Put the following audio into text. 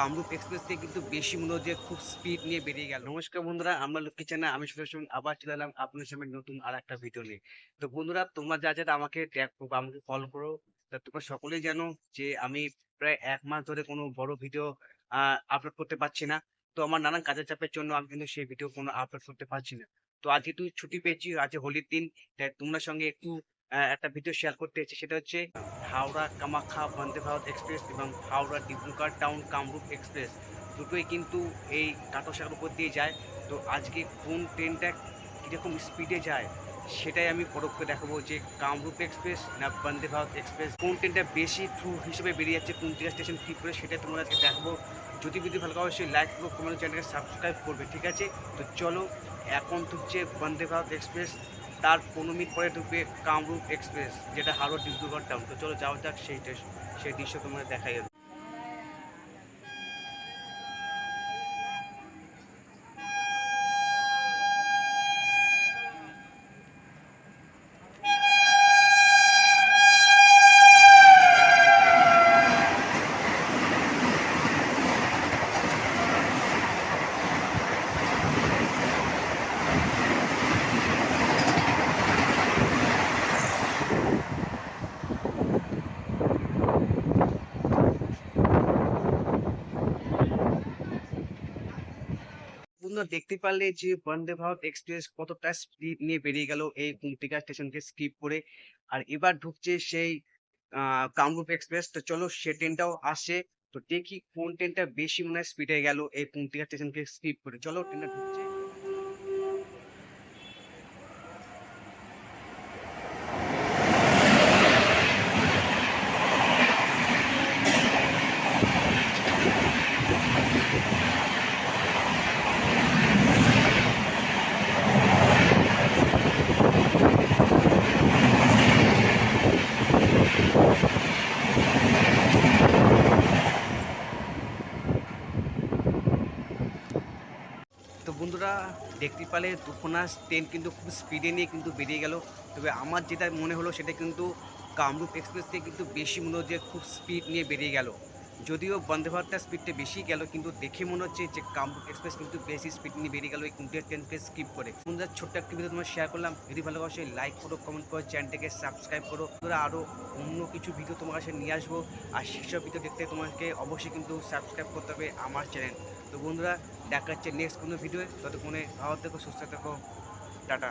Kamrup express থেকে কিন্তু বেশি মনে হচ্ছে খুব স্পিড নিয়ে বেরিয়ে গেল। নমস্কার বন্ধুরা, আমরা লক্ষ্মী চ্যানেল, আমি সুদর্শন আবার চলে এলাম আপনাদের সামনে নতুন আর একটা ভিডিও নিয়ে। তো বন্ধুরা, তোমরা যা আমাকে ট্যাগ করো বা আমাকে ফলো করো, তা তোমরা সকলেই জানো যে আমি প্রায় 1 মাস ধরে কোনো বড় ভিডিও আপলোড করতে পারছি না। তো আমার নানান কাজের চাপের জন্য আমি কিন্তু সেই ভিডিও কোনো আপলোড করতে পারছি না। তো আজকে একটু ছুটি পেয়েছি, আজকে হোলির দিন, তাই তোমার সঙ্গে একটু একটা ভিডিও শেয়ার করতে এসেছি। সেটা হচ্ছে হাওড়া কামাখ্যা বন্দে ভারত এক্সপ্রেস এবং হাওড়া ডিব্রুগড় টাউন কামরূপ এক্সপ্রেস দুটোই কিন্তু এই কাটোসাগর উপর দিয়ে যায়। তো আজকে কোন ট্রেনটা কীরকম স্পিডে যায় সেটাই আমি পরোক্ষে দেখাবো, যে কামরূপ এক্সপ্রেস না বন্দে ভারত এক্সপ্রেস, কোন ট্রেনটা বেশি থ্রু হিসেবে বেরিয়ে যাচ্ছে, কোন জায়গা স্টেশন কী করে, সেটাই তোমরা আজকে দেখবো। যদি ভিডিও ভালো লাগে অবশ্যই লাইক করবো, কমেন্ট, চ্যানেলকে সাবস্ক্রাইব করবে, ঠিক আছে? তো চলো, এখন ঢুকছে বন্দে ভারত এক্সপ্রেস, তার 15 মিনিট পরে ঢুকবে কামরূপ এক্সপ্রেস, যেটা হাওড়া ডিব্রুগড় টাউন। তো চলো যাওয়া যাক, সেই দৃশ্য তোমরা দেখাই। বন্ধুরা, দেখতে পারলে যে বন্দে ভারত এক্সপ্রেস কতটা স্পিড নিয়ে বেরিয়ে গেল এই কুমটিকা স্টেশনকে স্কিপ করে। আর এবার ঢুকছে সেই কামরূপ এক্সপ্রেস। তো চলো, সে ট্রেনটাও আসছে। তো দেখি কোন ট্রেনটা বেশি মনে হয় স্পিডে গেল এই কুমটিকা স্টেশনকে স্কিপ করে। চলো, ট্রেনটা ঢুকছে। তো বন্ধুরা, দেখতে পেলে দুখানা ট্রেন কিন্তু খুব স্পিডে নিয়ে কিন্তু বেরিয়ে গেল। তবে আমার যেটা মনে হলো সেটা কিন্তু কামরূপ এক্সপ্রেস থেকে কিন্তু বেশি মনে হচ্ছে খুব স্পিড নিয়ে বেরিয়ে গেল। যদিও বন্দে ভারতটার স্পিডটা বেশি গেল, কিন্তু দেখে মনে হচ্ছে যে কামরূপ এক্সপ্রেস কিন্তু বেশি স্পিড নিয়ে বেরিয়ে গেল এই কুমটিয়া ট্রেনকে স্কিপ করে। বন্ধুরা, ছোট্ট একটা ভিডিও তোমার শেয়ার করলাম। যদি ভালো অবশ্যই লাইক করো, কমেন্ট করো, চ্যানেলটাকে সাবস্ক্রাইব করো। তোমরা আরও অন্য কিছু ভিডিও তোমার কাছে নিয়ে আসবো। আর সেসব ভিডিও দেখতে তোমাকে অবশ্যই কিন্তু সাবস্ক্রাইব করতে হবে আমার চ্যানেল। তো বন্ধুরা, দেখা হচ্ছে নেক্সট কোনো ভিডিও। ততক্ষণে ভালো থেকো, সুস্থ থেকো, টাটা।